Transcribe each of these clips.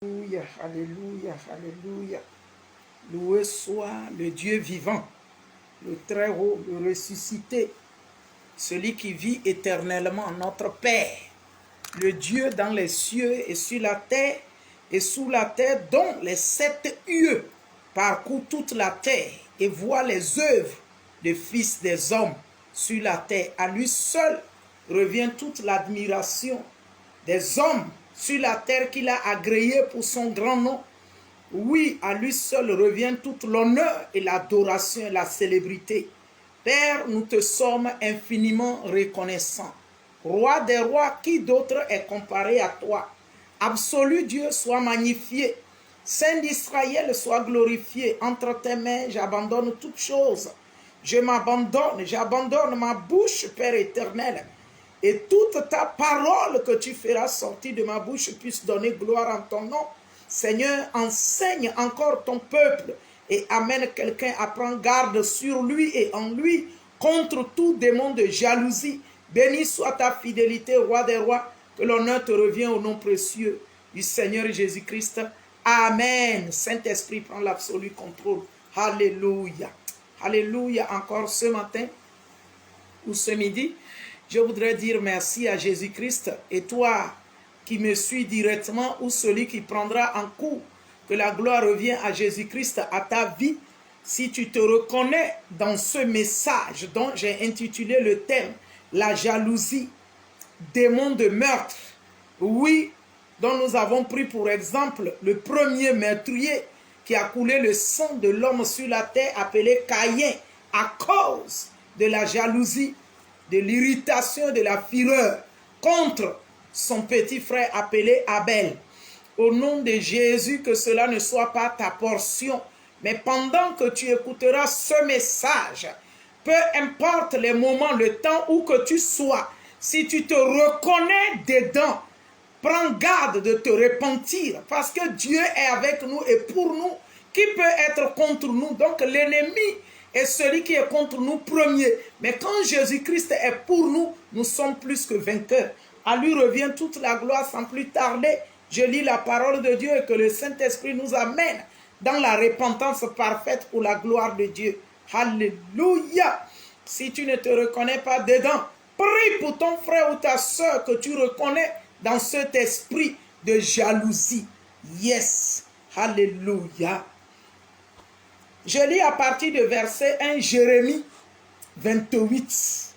Alléluia, alléluia, alléluia. Loué soit le Dieu vivant, le très haut, le ressuscité, celui qui vit éternellement, notre Père, le Dieu dans les cieux et sur la terre et sous la terre, dont les 7 yeux parcourent toute la terre et voient les œuvres des fils des hommes sur la terre. À lui seul revient toute l'admiration des hommes sur la terre qu'il a agréé pour son grand nom. Oui, à lui seul revient tout l'honneur et l'adoration et la célébrité. Père, nous te sommes infiniment reconnaissants. Roi des rois, qui d'autre est comparé à toi? Absolu Dieu, sois magnifié. Saint d'Israël, sois glorifié. Entre tes mains, j'abandonne toutes choses. Je m'abandonne, j'abandonne ma bouche, Père éternel. Et toute ta parole que tu feras sortir de ma bouche puisse donner gloire en ton nom. Seigneur, enseigne encore ton peuple et amène quelqu'un à prendre garde sur lui et en lui contre tout démon de jalousie. Béni soit ta fidélité, roi des rois, que l'honneur te revient au nom précieux du Seigneur Jésus-Christ. Amen. Saint-Esprit, prend l'absolu contrôle. Alléluia. Alléluia. Encore ce matin ou ce midi, je voudrais dire merci à Jésus-Christ. Et toi qui me suis directement ou celui qui prendra en cours, que la gloire revient à Jésus-Christ, à ta vie. Si tu te reconnais dans ce message dont j'ai intitulé le thème, la jalousie, démon de meurtre, oui, dont nous avons pris pour exemple le premier meurtrier qui a coulé le sang de l'homme sur la terre, appelé Caïn, à cause de la jalousie, de l'irritation, de la fureur contre son petit frère appelé Abel. Au nom de Jésus, que cela ne soit pas ta portion, mais pendant que tu écouteras ce message, peu importe les moments, le temps où que tu sois, si tu te reconnais dedans, prends garde de te repentir, parce que Dieu est avec nous et pour nous. Qui peut être contre nous? Donc l'ennemi est celui qui est contre nous premier. Mais quand Jésus-Christ est pour nous, nous sommes plus que vainqueurs. À lui revient toute la gloire sans plus tarder. Je lis la parole de Dieu et que le Saint-Esprit nous amène dans la repentance parfaite pour la gloire de Dieu. Alléluia! Si tu ne te reconnais pas dedans, prie pour ton frère ou ta soeur que tu reconnais dans cet esprit de jalousie. Yes! Alléluia! Je lis à partir de verset 1, Jérémie 28.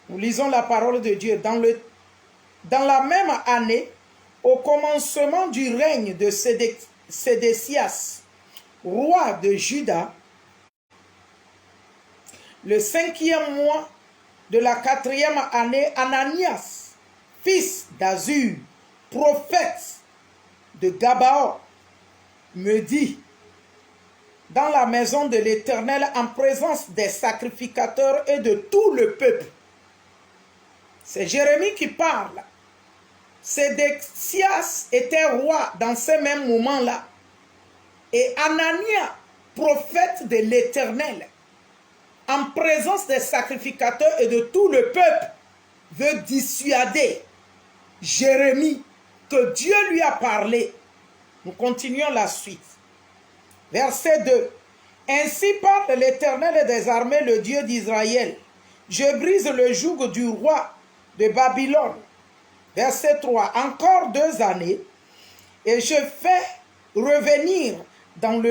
Nous lisons la parole de Dieu. Dans la même année, au commencement du règne de Sédécias, roi de Juda, le 5e mois de la 4e année, Ananias, fils d'Azur, prophète de Gabaon, me dit, dans la maison de l'Éternel, en présence des sacrificateurs et de tout le peuple. C'est Jérémie qui parle. Sédécias était roi dans ce même moment-là. Et Anania, prophète de l'Éternel, en présence des sacrificateurs et de tout le peuple, veut dissuader Jérémie que Dieu lui a parlé. Nous continuons la suite. Verset 2. Ainsi parle l'Éternel des armées, le Dieu d'Israël. Je brise le joug du roi de Babylone. Verset 3. Encore 2 années, et je fais revenir dans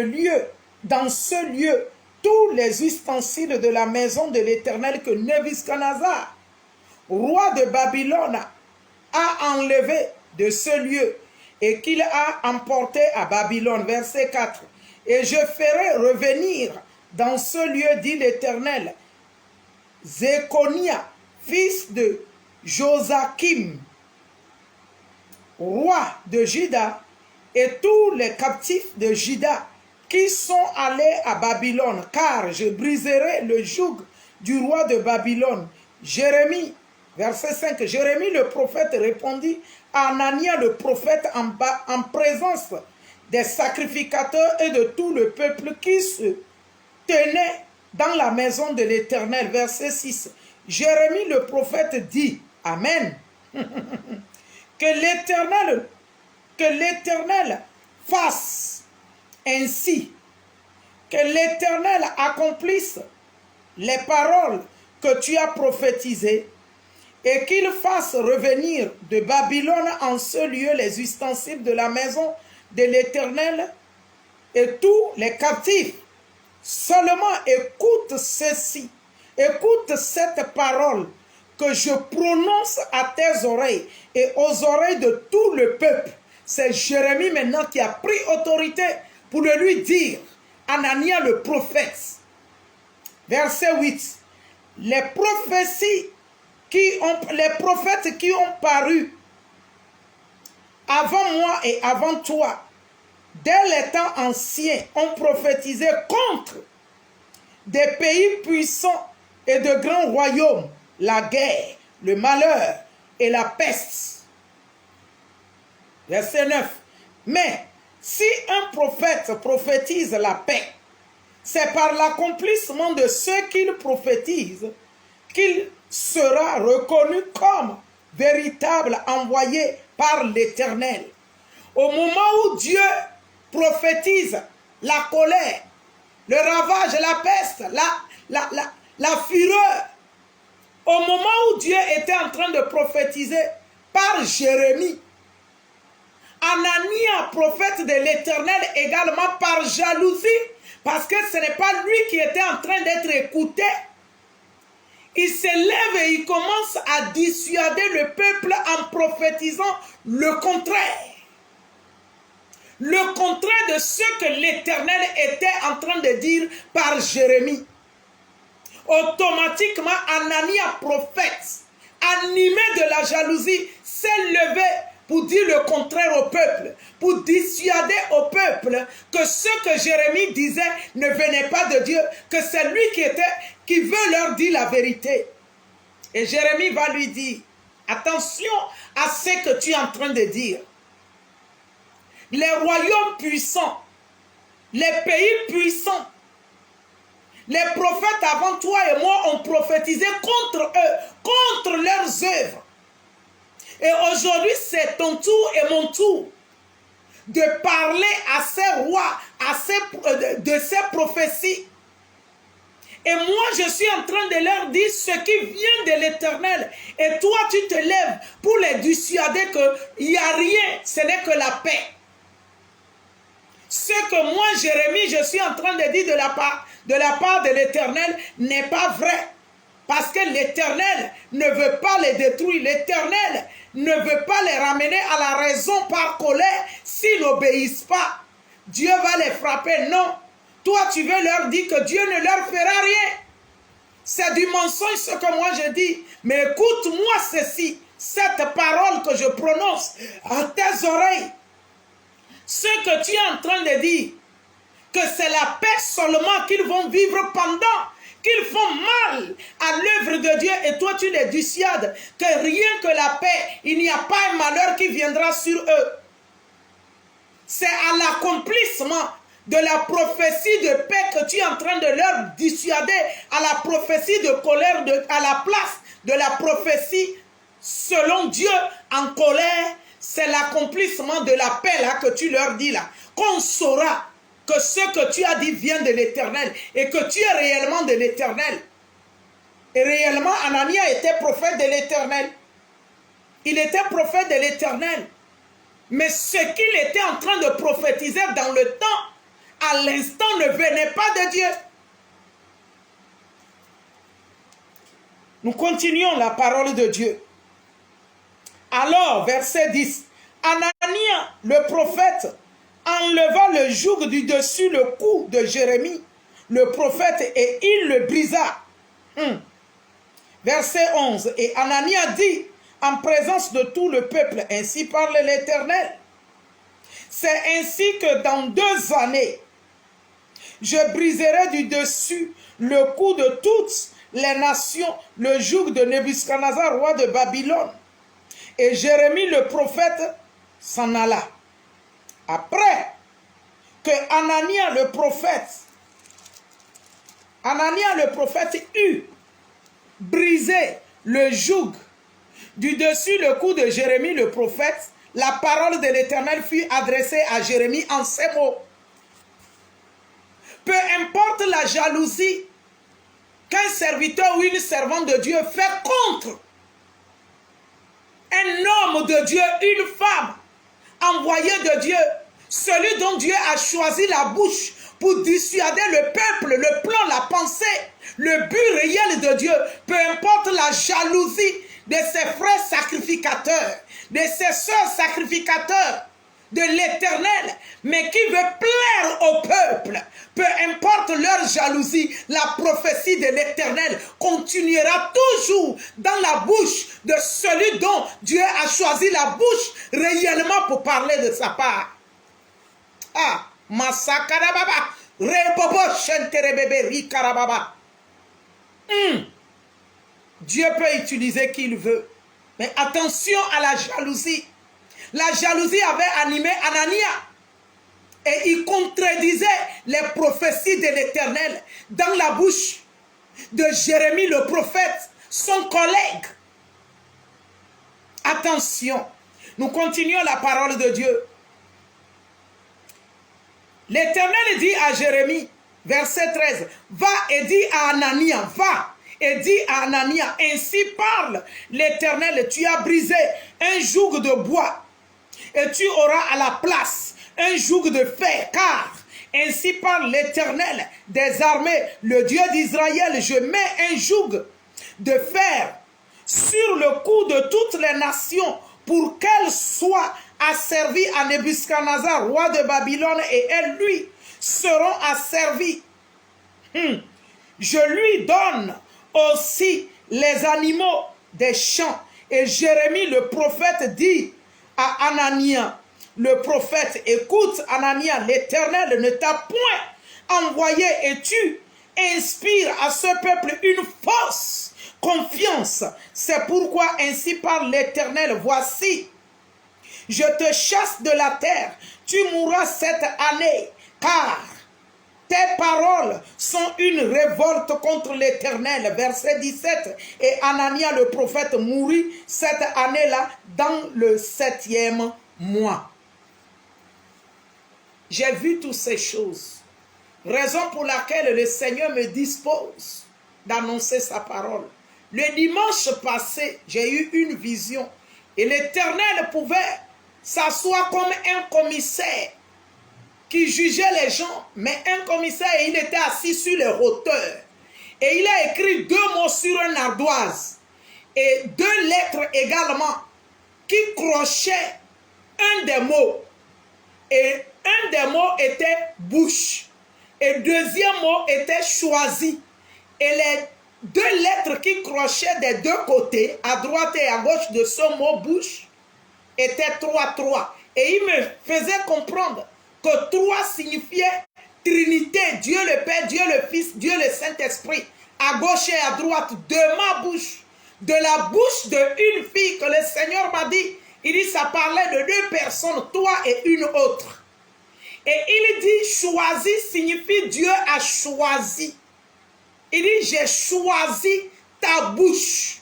ce lieu, tous les ustensiles de la maison de l'Éternel que Nebuchadnezzar, roi de Babylone, a enlevé de ce lieu et qu'il a emporté à Babylone. Verset 4. Et je ferai revenir dans ce lieu, dit l'Éternel, Zéconia, fils de Joachim, roi de Juda, et tous les captifs de Juda qui sont allés à Babylone, car je briserai le joug du roi de Babylone. Jérémie, verset 5, Jérémie le prophète répondit à Anania le prophète en présence des sacrificateurs et de tout le peuple qui se tenait dans la maison de l'Éternel. Verset 6. Jérémie le prophète dit, Amen, que que l'Éternel fasse ainsi, que l'Éternel accomplisse les paroles que tu as prophétisées et qu'il fasse revenir de Babylone en ce lieu les ustensiles de la maison de l'Éternel et tous les captifs. Seulement écoute ceci, écoute cette parole que je prononce à tes oreilles et aux oreilles de tout le peuple. C'est Jérémie maintenant qui a pris autorité pour le lui dire. Anania le prophète. Verset 8. Les prophètes qui ont paru avant moi et avant toi, dès les temps anciens, ont prophétisé contre des pays puissants et de grands royaumes, la guerre, le malheur et la peste. Verset 9. Mais si un prophète prophétise la paix, c'est par l'accomplissement de ce qu'il prophétise qu'il sera reconnu comme véritable envoyé par l'Éternel. Au moment où Dieu prophétise la colère, le ravage, la peste, la fureur, au moment où Dieu était en train de prophétiser par Jérémie, Anania, prophète de l'Éternel, également par jalousie, parce que ce n'est pas lui qui était en train d'être écouté. Il s'élève et il commence à dissuader le peuple en prophétisant le contraire. Le contraire de ce que l'Éternel était en train de dire par Jérémie. Automatiquement, Anania, prophète, animé de la jalousie, s'est levé pour dire le contraire au peuple, pour dissuader au peuple que ce que Jérémie disait ne venait pas de Dieu, que c'est lui qui veut leur dire la vérité. Et Jérémie va lui dire, attention à ce que tu es en train de dire. Les royaumes puissants, les pays puissants, les prophètes avant toi et moi ont prophétisé contre eux, contre leurs œuvres. Et aujourd'hui, c'est ton tour et mon tour de parler à ces rois, de ces prophéties. Et moi, je suis en train de leur dire ce qui vient de l'Éternel. Et toi, tu te lèves pour les dissuader qu'il n'y a rien, ce n'est que la paix. Ce que moi, Jérémie, je suis en train de dire de la part de l'Éternel n'est pas vrai. Parce que l'Éternel ne veut pas les détruire. L'Éternel ne veut pas les ramener à la raison par colère s'ils n'obéissent pas. Dieu va les frapper. Non. Toi, tu veux leur dire que Dieu ne leur fera rien. C'est du mensonge ce que moi je dis. Mais écoute-moi ceci, cette parole que je prononce à tes oreilles. Ce que tu es en train de dire, que c'est la paix seulement qu'ils vont vivre pendant qu'ils font mal à l'œuvre de Dieu et toi tu les dissuades que rien que la paix, il n'y a pas un malheur qui viendra sur eux. C'est à l'accomplissement de la prophétie de paix que tu es en train de leur dissuader, à la prophétie de colère, à la place de la prophétie selon Dieu en colère. C'est l'accomplissement de la paix là que tu leur dis là, qu'on saura que ce que tu as dit vient de l'Éternel et que tu es réellement de l'Éternel. Et réellement, Anania était prophète de l'Éternel. Il était prophète de l'Éternel. Mais ce qu'il était en train de prophétiser dans le temps, à l'instant, ne venait pas de Dieu. Nous continuons la parole de Dieu. Alors, verset 10, Anania, le prophète, enleva le joug du dessus le cou de Jérémie, le prophète, et il le brisa. Verset 11, et Anania dit, en présence de tout le peuple, ainsi parle l'Éternel. C'est ainsi que dans 2 années, je briserai du dessus le cou de toutes les nations, le joug de Nebuchadnezzar, roi de Babylone. Et Jérémie le prophète s'en alla. Après que Anania le prophète eut brisé le joug du dessus le cou de Jérémie le prophète, la parole de l'Éternel fut adressée à Jérémie en ces mots. Peu importe la jalousie qu'un serviteur ou une servante de Dieu fait contre un homme de Dieu, une femme envoyée de Dieu, celui dont Dieu a choisi la bouche pour dissuader le peuple, le plan, la pensée, le but réel de Dieu, peu importe la jalousie de ses frères sacrificateurs, de ses sœurs sacrificateurs de l'Éternel, mais qui veut plaire au peuple, peu importe leur jalousie, la prophétie de l'Éternel continuera toujours dans la bouche de celui dont Dieu a choisi la bouche réellement pour parler de sa part. Ah, Masakarababa, Rebobo Shenterebebe, Rikarababa. Dieu peut utiliser qui il veut, mais attention à la jalousie. La jalousie avait animé Anania et il contredisait les prophéties de l'Éternel dans la bouche de Jérémie le prophète, son collègue. Attention, nous continuons la parole de Dieu. L'Éternel dit à Jérémie, verset 13, va et dis à Anania, va et dis à Anania, ainsi parle l'Éternel, tu as brisé un joug de bois et tu auras à la place un joug de fer, car ainsi parle l'Éternel des armées, le Dieu d'Israël, je mets un joug de fer sur le cou de toutes les nations pour qu'elles soient asservies à Nebuchadnezzar, roi de Babylone, et elles lui seront asservies. Je lui donne aussi les animaux des champs. Et Jérémie le prophète dit à Anania, le prophète, écoute Anania, l'Éternel ne t'a point envoyé et tu inspires à ce peuple une fausse confiance. C'est pourquoi ainsi parle l'Éternel, voici, je te chasse de la terre, tu mourras cette année, car tes paroles sont une révolte contre l'Éternel. Verset 17. Et Anania le prophète mourut cette année-là dans le 7e mois. J'ai vu toutes ces choses. Raison pour laquelle le Seigneur me dispose d'annoncer sa parole. Le dimanche passé, j'ai eu une vision. Et l'Éternel pouvait s'asseoir comme un commissaire qui jugeait les gens, mais un commissaire, il était assis sur les hauteurs. Et il a écrit 2 mots sur une ardoise. Et 2 lettres également qui crochaient un des mots. Et un des mots était bouche. Et le 2e mot était choisi. Et les 2 lettres qui crochaient des 2 côtés, à droite et à gauche de ce mot bouche, étaient 3. Et il me faisait comprendre que 3 signifiait Trinité, Dieu le Père, Dieu le Fils, Dieu le Saint-Esprit, à gauche et à droite, de ma bouche, de la bouche d'une fille que le Seigneur m'a dit. Il dit, ça parlait de 2 personnes, toi et une autre. Et il dit, choisi signifie Dieu a choisi. Il dit, j'ai choisi ta bouche.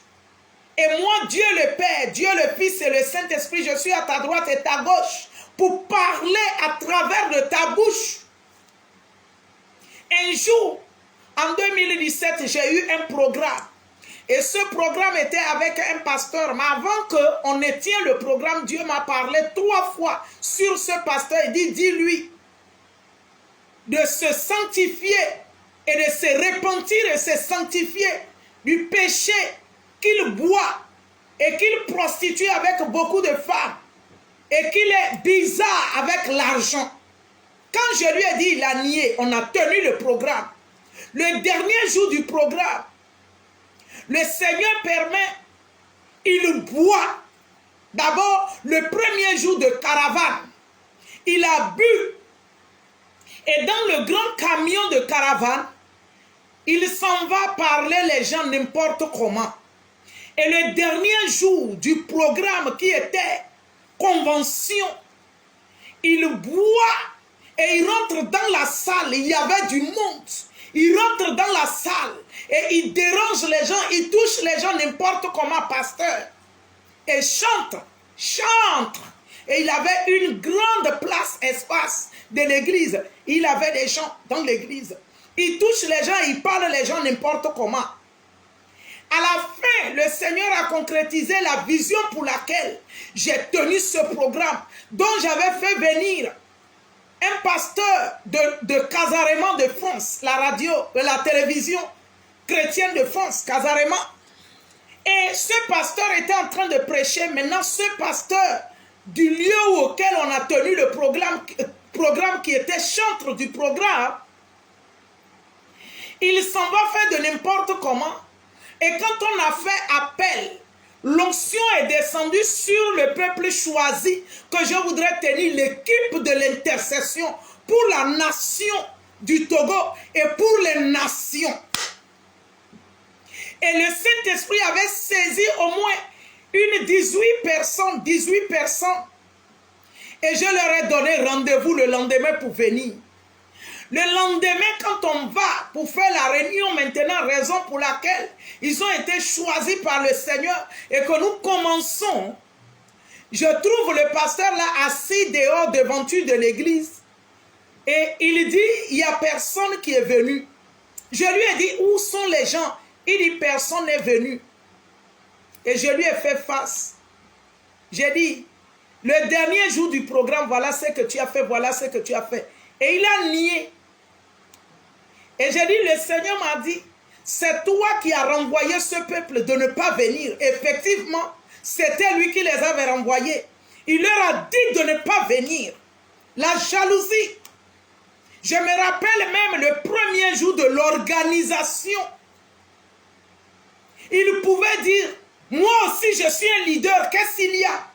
Et moi, Dieu le Père, Dieu le Fils et le Saint-Esprit, je suis à ta droite et ta gauche pour parler à travers de ta bouche. Un jour, en 2017, j'ai eu un programme. Et ce programme était avec un pasteur. Mais avant qu'on ne tienne le programme, Dieu m'a parlé 3 fois sur ce pasteur. Il dit, dis-lui de se sanctifier et de se repentir et se sanctifier du péché qu'il boit et qu'il prostitue avec beaucoup de femmes et qu'il est bizarre avec l'argent. Quand je lui ai dit, il a nié, on a tenu le programme. Le dernier jour du programme, le Seigneur permet, il boit. D'abord, le premier jour de caravane, il a bu. Et dans le grand camion de caravane, il s'en va parler les gens n'importe comment. Et le dernier jour du programme qui était convention, il boit et il rentre dans la salle. Il y avait du monde. Il rentre dans la salle et il dérange les gens, il touche les gens n'importe comment, pasteur. Et chante, chante. Et il avait une grande place, espace de l'église. Il avait des gens dans l'église. Il touche les gens, il parle les gens n'importe comment. À la fin, le Seigneur a concrétisé la vision pour laquelle j'ai tenu ce programme, dont j'avais fait venir un pasteur de Casarema de France, la radio, la télévision chrétienne de France, Casarema. Et ce pasteur était en train de prêcher. Maintenant, ce pasteur du lieu auquel on a tenu le programme qui était chantre du programme, il s'en va faire de n'importe comment. Et quand on a fait appel, l'onction est descendue sur le peuple choisi que je voudrais tenir l'équipe de l'intercession pour la nation du Togo et pour les nations. Et le Saint-Esprit avait saisi au moins une 18 personnes. Et je leur ai donné rendez-vous le lendemain pour venir. Le lendemain, quand on va pour faire la réunion maintenant, raison pour laquelle ils ont été choisis par le Seigneur et que nous commençons, je trouve le pasteur là assis dehors devanture de l'église et il dit, il n'y a personne qui est venu. Je lui ai dit, où sont les gens? Il dit, personne n'est venu. Et je lui ai fait face. J'ai dit, le dernier jour du programme, voilà ce que tu as fait, voilà ce que tu as fait. Et il a nié. Et j'ai dit, le Seigneur m'a dit, c'est toi qui as renvoyé ce peuple de ne pas venir. Effectivement, c'était lui qui les avait renvoyés. Il leur a dit de ne pas venir. La jalousie. Je me rappelle même le premier jour de l'organisation. Il pouvait dire, moi aussi je suis un leader, qu'est-ce qu'il y a?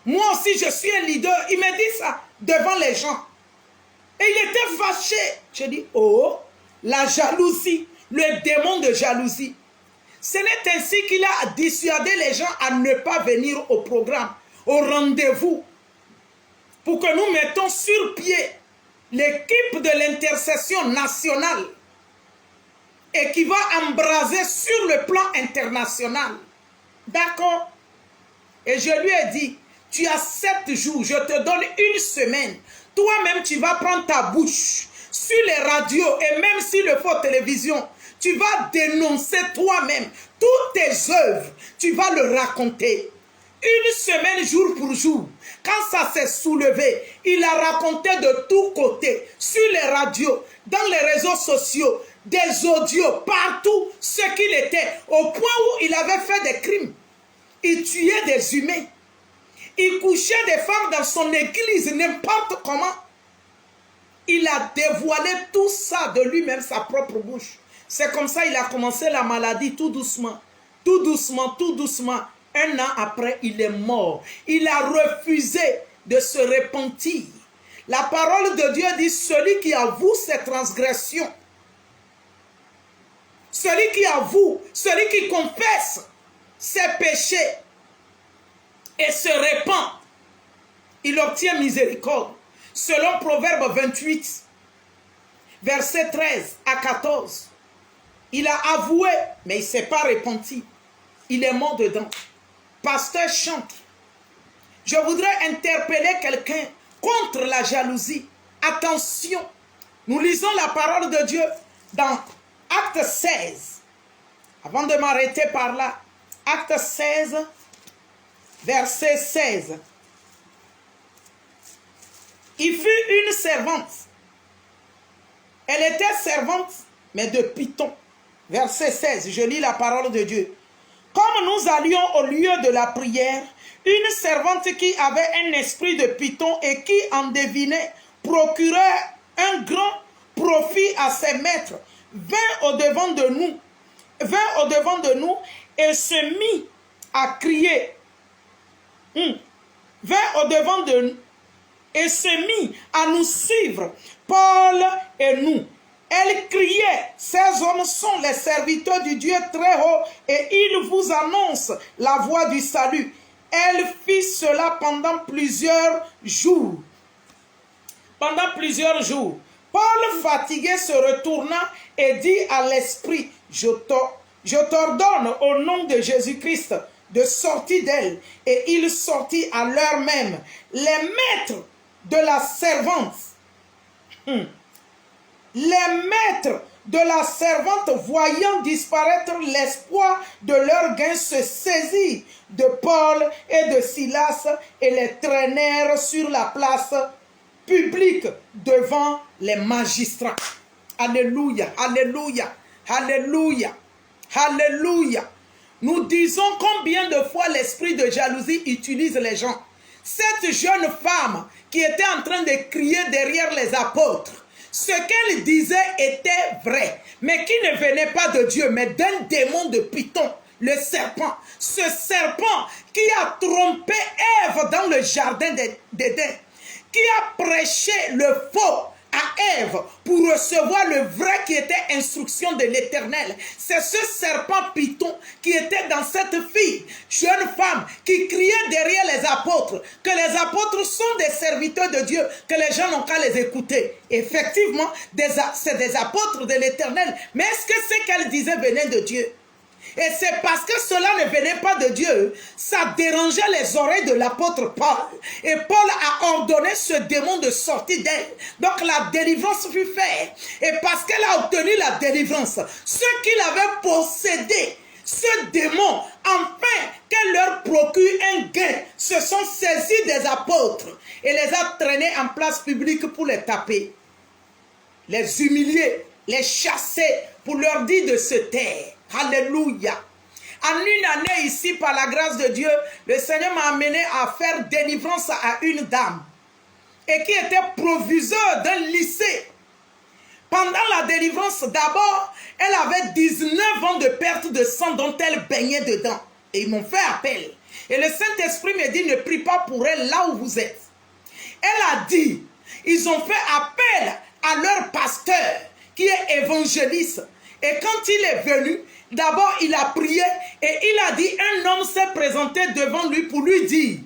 Moi aussi je suis un leader. Il me dit ça devant les gens. Et il était fâché. J'ai dit, oh, la jalousie, le démon de jalousie. Ce n'est ainsi qu'il a dissuadé les gens à ne pas venir au programme, au rendez-vous, pour que nous mettons sur pied l'équipe de l'intercession nationale et qui va embraser sur le plan international. D'accord? Et je lui ai dit, tu as 7 jours, je te donne une semaine. Toi-même, tu vas prendre ta bouche sur les radios et même sur le faux télévision. Tu vas dénoncer toi-même toutes tes œuvres. Tu vas le raconter. Une semaine, jour pour jour. Quand ça s'est soulevé, il a raconté de tous côtés, sur les radios, dans les réseaux sociaux, des audios, partout, ce qu'il était, au point où il avait fait des crimes. Il tuait des humains. Il couchait des femmes dans son église, n'importe comment. Il a dévoilé tout ça de lui-même, sa propre bouche. C'est comme ça qu'il a commencé la maladie tout doucement. Tout doucement, tout doucement. 1 an après, il est mort. Il a refusé de se repentir. La parole de Dieu dit, celui qui avoue ses transgressions, celui qui avoue, celui qui confesse ses péchés et se repent, il obtient miséricorde. Selon Proverbe 28, verset 13 à 14, il a avoué, mais il ne s'est pas repenti. Il est mort dedans. Pasteur chante. Je voudrais interpeller quelqu'un contre la jalousie. Attention, nous lisons la parole de Dieu dans Acte 16. Avant de m'arrêter par là, Acte 16, verset 16. Il fut une servante. Elle était servante, mais de Python. Verset 16, je lis la parole de Dieu. Comme nous allions au lieu de la prière, une servante qui avait un esprit de Python et qui en devinait procurait un grand profit à ses maîtres, vint au-devant de nous et se mit à crier. Vint au-devant de nous et se mit à nous suivre, Paul et nous. Elle criait, ces hommes sont les serviteurs du Dieu très haut et ils vous annoncent la voie du salut. Elle fit cela pendant plusieurs jours. Pendant plusieurs jours. Paul, fatigué, se retourna et dit à l'esprit, je t'ordonne au nom de Jésus-Christ de sortie d'elle, et il sortit à l'heure même. Les maîtres de la servante, les maîtres de la servante, voyant disparaître l'espoir de leur gain, se saisirent de Paul et de Silas et les traînèrent sur la place publique devant les magistrats. Alléluia, alléluia, alléluia, alléluia. Nous disons combien de fois l'esprit de jalousie utilise les gens. Cette jeune femme qui était en train de crier derrière les apôtres, ce qu'elle disait était vrai, mais qui ne venait pas de Dieu, mais d'un démon de Python, le serpent. Ce serpent qui a trompé Ève dans le jardin d'Éden, qui a prêché le faux à Ève pour recevoir le vrai qui était instruction de l'Éternel. C'est ce serpent Python qui était dans cette fille, jeune femme, qui criait derrière les apôtres, que les apôtres sont des serviteurs de Dieu, que les gens n'ont qu'à les écouter. Effectivement, c'est des apôtres de l'Éternel, mais est-ce que ce qu'elle disait venait de Dieu? Et c'est parce que cela ne venait pas de Dieu, ça dérangeait les oreilles de l'apôtre Paul. Et Paul a ordonné ce démon de sortir d'elle. Donc la délivrance fut faite. Et parce qu'elle a obtenu la délivrance, ceux qui l'avaient possédé, ce démon, enfin qu'elle leur procure un gain, se sont saisis des apôtres et les a traînés en place publique pour les taper, les humilier, les chasser, pour leur dire de se taire. Alléluia. En une année ici, par la grâce de Dieu, le Seigneur m'a amené à faire délivrance à une dame et qui était proviseur d'un lycée. Pendant la délivrance, d'abord, elle avait 19 ans de perte de sang dont elle baignait dedans. Et ils m'ont fait appel. Et le Saint-Esprit me dit, ne prie pas pour elle là où vous êtes. Elle a dit, ils ont fait appel à leur pasteur qui est évangéliste. Et quand il est venu, d'abord il a prié et il a dit, un homme s'est présenté devant lui pour lui dire,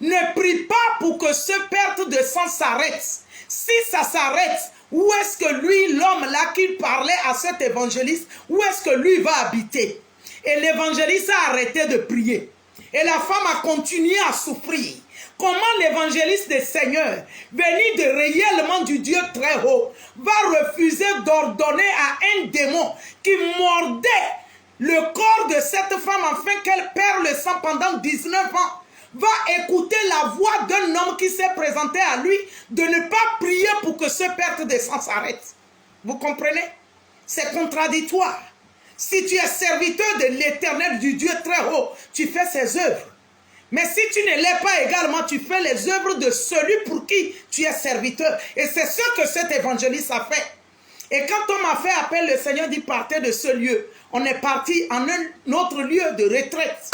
ne prie pas pour que ce perte de sang s'arrête. Si ça s'arrête, où est-ce que lui, l'homme là qui parlait à cet évangéliste, où est-ce que lui va habiter? Et l'évangéliste a arrêté de prier. Et la femme a continué à souffrir. Comment l'évangéliste des Seigneurs, venu de réellement du Dieu très haut, va refuser d'ordonner à un démon qui mordait le corps de cette femme afin qu'elle perde le sang pendant 19 ans, va écouter la voix d'un homme qui s'est présenté à lui, de ne pas prier pour que ce perte de sang s'arrête. Vous comprenez? C'est contradictoire. Si tu es serviteur de l'Éternel, du Dieu très haut, tu fais ses œuvres. Mais si tu ne l'es pas également, tu fais les œuvres de celui pour qui tu es serviteur. Et c'est ce que cet évangéliste a fait. Et quand on m'a fait appel, le Seigneur dit, partez de ce lieu. On est parti en un autre lieu de retraite.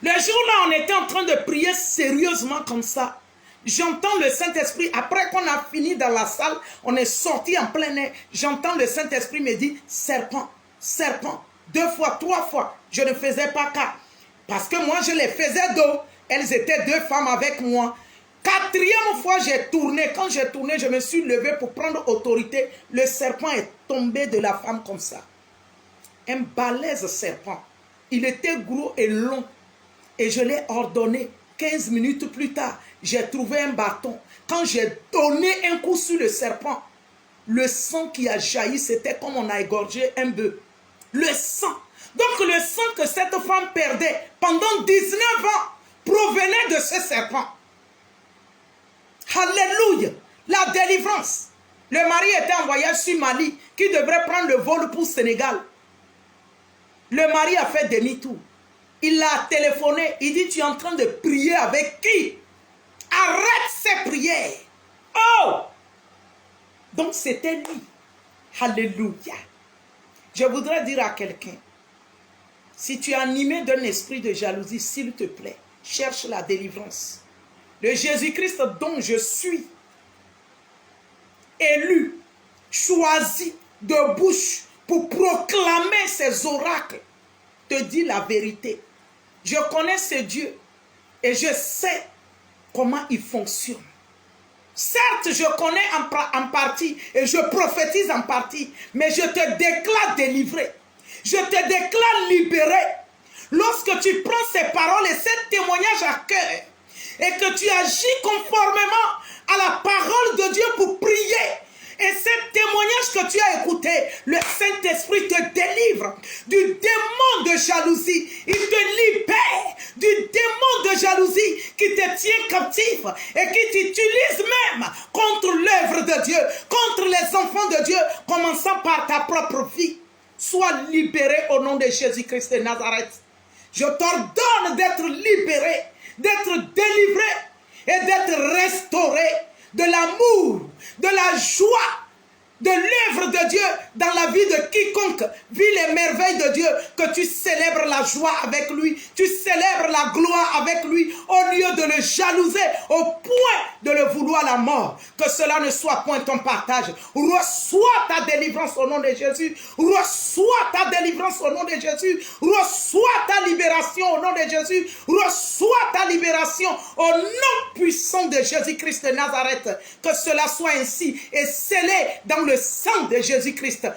Le jour-là, on était en train de prier sérieusement comme ça. J'entends le Saint-Esprit, après qu'on a fini dans la salle, on est sorti en plein air. J'entends le Saint-Esprit me dire, serpent, serpent, 2 fois, 3 fois. Je ne faisais pas cas. Parce que moi, je les faisais dos. Elles étaient 2 femmes avec moi. 4e fois, j'ai tourné. Quand j'ai tourné, je me suis levé pour prendre autorité. Le serpent est tombé de la femme comme ça. Un balèze serpent. Il était gros et long. Et je l'ai ordonné. 15 minutes plus tard, j'ai trouvé un bâton. Quand j'ai donné un coup sur le serpent, le sang qui a jailli, c'était comme on a égorgé un bœuf. Le sang. Donc le sang que cette femme perdait pendant 19 ans provenait de ce serpent. Alléluia. La délivrance. Le mari était en voyage sur Mali, qui devrait prendre le vol pour Sénégal. Le mari a fait demi-tour. Il l'a téléphoné. Il dit, tu es en train de prier avec qui? Arrête ces prières. Oh! Donc c'était lui. Alléluia. Je voudrais dire à quelqu'un, si tu es animé d'un esprit de jalousie, s'il te plaît, cherche la délivrance. Le Jésus-Christ dont je suis élu, choisi de bouche pour proclamer ses oracles, te dit la vérité. Je connais ce Dieu et je sais comment il fonctionne. Certes, je connais en partie et je prophétise en partie, mais je te déclare délivré. Je te déclare libéré. lorsque tu prends ces paroles et ces témoignages à cœur, et que tu agis conformément à la parole de Dieu pour prier, et ces témoignages que tu as écoutés, le Saint-Esprit te délivre du démon de jalousie. Il te libère du démon de jalousie qui te tient captif et qui t'utilise même contre l'œuvre de Dieu, contre les enfants de Dieu, commençant par ta propre vie. Sois libéré au nom de Jésus-Christ de Nazareth. Je t'ordonne d'être libéré, d'être délivré et d'être restauré de l'amour, de la joie, de l'œuvre de Dieu dans la vie de quiconque vit les merveilles de Dieu, que tu célèbres la joie avec lui, tu célèbres la gloire avec lui, au lieu de le jalouser, au point de le vouloir la mort. Que cela ne soit point ton partage. Reçois ta délivrance au nom de Jésus. Reçois ta délivrance au nom de Jésus. Reçois ta libération au nom de Jésus. Reçois ta libération au nom puissant de Jésus-Christ de Nazareth. Que cela soit ainsi et scellé dans le sang de Jésus-Christ.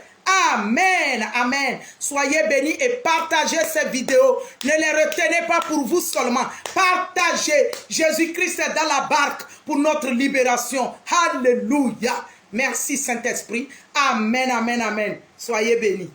Amen, amen. Soyez bénis et partagez ces vidéos. Ne les retenez pas pour vous seulement. Partagez. Jésus-Christ est dans la barque pour notre libération. Alléluia. Merci Saint-Esprit. Amen, amen, amen. Soyez bénis.